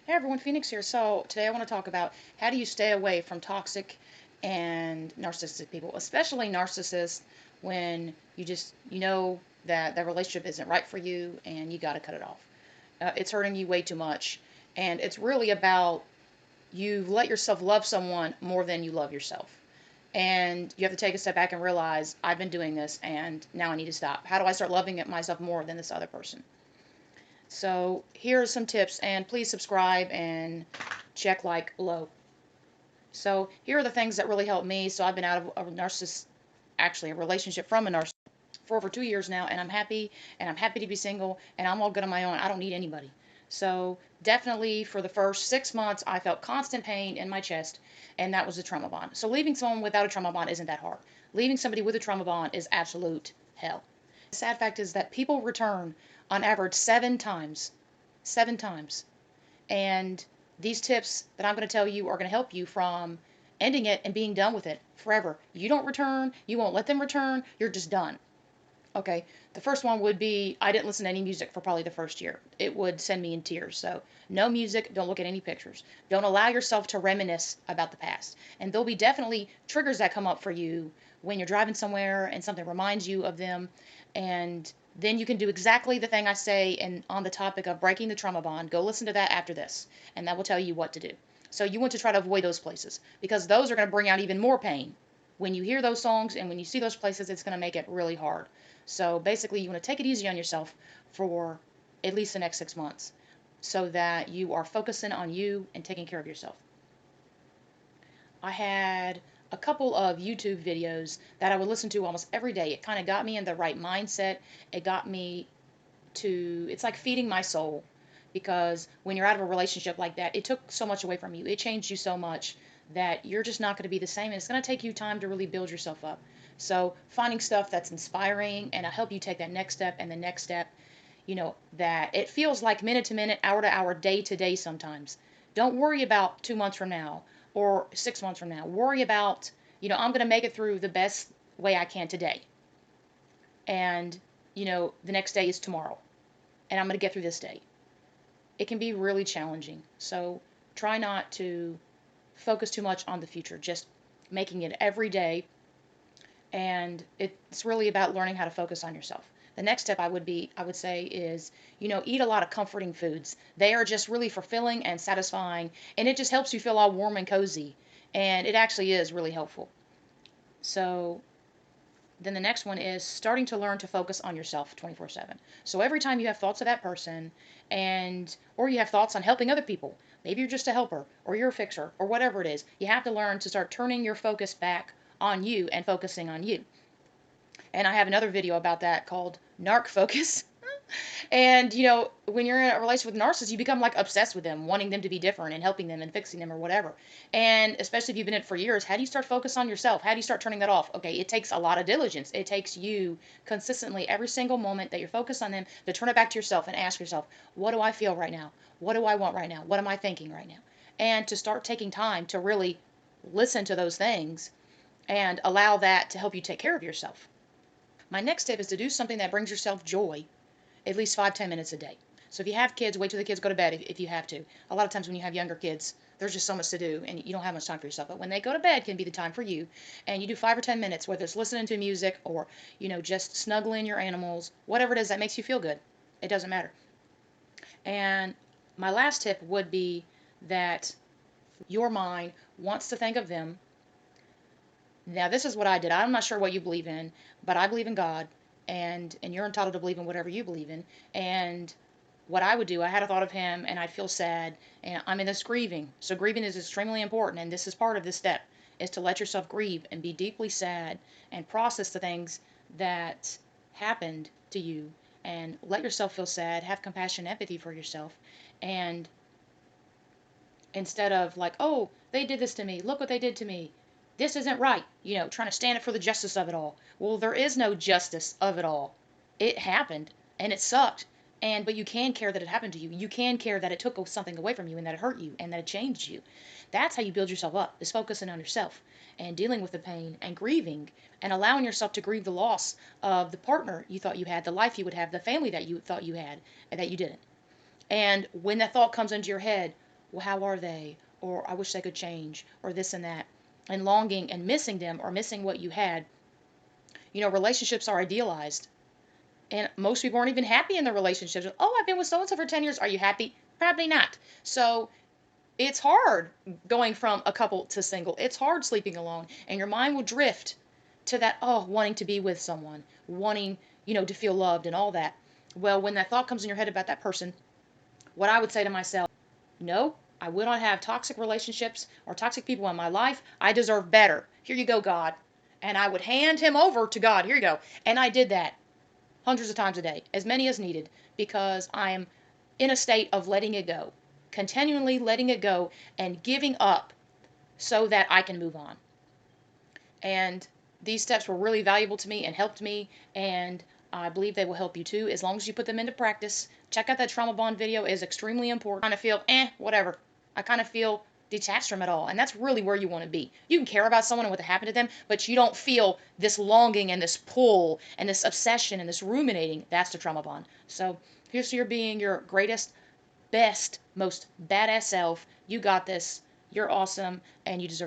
Hey everyone, Phoenix here. So today I want to talk about how do you stay away from toxic and narcissistic people, especially narcissists when you know that that relationship isn't right for you and you got to cut it off. It's hurting you way too much, and it's really about you let yourself love someone more than you love yourself. And you have to take a step back and realize I've been doing this and now I need to stop. How do I start loving it myself more than this other person? So here are some tips, and please subscribe and check like below. So here are the things that really helped me. So I've been out of a narcissist, actually a relationship from a narcissist for over 2 years now, and I'm happy to be single, and I'm all good on my own. I don't need anybody. So definitely for the first 6 months, I felt constant pain in my chest, and that was a trauma bond. So leaving someone without a trauma bond isn't that hard. Leaving somebody with a trauma bond is absolute hell. The sad fact is that people return on average 7 times. 7 times. And these tips that I'm going to tell you are going to help you from ending it and being done with it forever. You don't return, you won't let them return, you're just done. Okay, the first one would be I didn't listen to any music for probably the first year. It would send me in tears. So, no music, don't look at any pictures. Don't allow yourself to reminisce about the past. And there'll be definitely triggers that come up for you when you're driving somewhere and something reminds you of them. And then you can do exactly the thing I say and on the topic of breaking the trauma bond. Go listen to that after this, and that will tell you what to do. So, you want to try to avoid those places because those are going to bring out even more pain. When you hear those songs and when you see those places, it's going to make it really hard. So basically, you want to take it easy on yourself for at least the next 6 months so that you are focusing on you and taking care of yourself. I had a couple of YouTube videos that I would listen to almost every day. It kind of got me in the right mindset. It got me it's like feeding my soul because when you're out of a relationship like that, it took so much away from you. It changed you so much that you're just not going to be the same. And it's going to take you time to really build yourself up. So finding stuff that's inspiring and help you take that next step and the next step, that it feels like minute to minute, hour to hour, day to day sometimes. Don't worry about 2 months from now or 6 months from now. Worry about, I'm going to make it through the best way I can today. And, the next day is tomorrow. And I'm going to get through this day. It can be really challenging. So try not to focus too much on the future, just making it every day. And it's really about learning how to focus on yourself. The next step I would say is, eat a lot of comforting foods. They are just really fulfilling and satisfying, and it just helps you feel all warm and cozy. And it actually is really helpful. So then the next one is starting to learn to focus on yourself 24/7. So every time you have thoughts of that person or you have thoughts on helping other people, maybe you're just a helper or you're a fixer or whatever it is, you have to learn to start turning your focus back on you and focusing on you. And I have another video about that called Narc Focus. And when you're in a relationship with narcissists, you become like obsessed with them, wanting them to be different and helping them and fixing them or whatever. And especially if you've been in it for years, how do you start focus on yourself? How do you start turning that off? Okay, it takes a lot of diligence. It takes you consistently every single moment that you're focused on them to turn it back to yourself and ask yourself, what do I feel right now? What do I want right now? What am I thinking right now? And to start taking time to really listen to those things and allow that to help you take care of yourself. My next tip is to do something that brings yourself joy at least 5-10 minutes a day. So if you have kids, wait till the kids go to bed if you have to. A lot of times when you have younger kids, there's just so much to do and you don't have much time for yourself. But when they go to bed can be the time for you. And you do 5 or 10 minutes, whether it's listening to music or, just snuggling your animals, whatever it is that makes you feel good. It doesn't matter. And my last tip would be that your mind wants to think of them. Now, this is what I did. I'm not sure what you believe in, but I believe in God, and you're entitled to believe in whatever you believe in. And what I would do, I had a thought of him, and I'd feel sad, and I'm in this grieving. So grieving is extremely important, and this is part of this step, is to let yourself grieve and be deeply sad and process the things that happened to you, and let yourself feel sad, have compassion, empathy for yourself, and instead of like, oh, they did this to me, look what they did to me, this isn't right, trying to stand up for the justice of it all. Well, there is no justice of it all. It happened and it sucked. But you can care that it happened to you. You can care that it took something away from you and that it hurt you and that it changed you. That's how you build yourself up, is focusing on yourself and dealing with the pain and grieving and allowing yourself to grieve the loss of the partner you thought you had, the life you would have, the family that you thought you had and that you didn't. And when that thought comes into your head, well, how are they? Or I wish they could change, or this and that. And longing and missing them or missing what you had. Relationships are idealized. And most people aren't even happy in their relationships. Oh, I've been with so and so for 10 years. Are you happy? Probably not. So it's hard going from a couple to single. It's hard sleeping alone. And your mind will drift to that, oh, wanting to be with someone, wanting, to feel loved and all that. Well, when that thought comes in your head about that person, what I would say to myself, no, I will not have toxic relationships or toxic people in my life. I deserve better. Here you go, God. And I would hand him over to God. Here you go. And I did that hundreds of times a day, as many as needed, because I am in a state of letting it go, continually letting it go and giving up so that I can move on. And these steps were really valuable to me and helped me, and I believe they will help you too, as long as you put them into practice. Check out that trauma bond video. It is extremely important. I kind of feel, whatever. I kind of feel detached from it all. And that's really where you want to be. You can care about someone and what happened to them, but you don't feel this longing and this pull and this obsession and this ruminating. That's the trauma bond. So here's to your being your greatest, best, most badass self. You got this. You're awesome, and you deserve the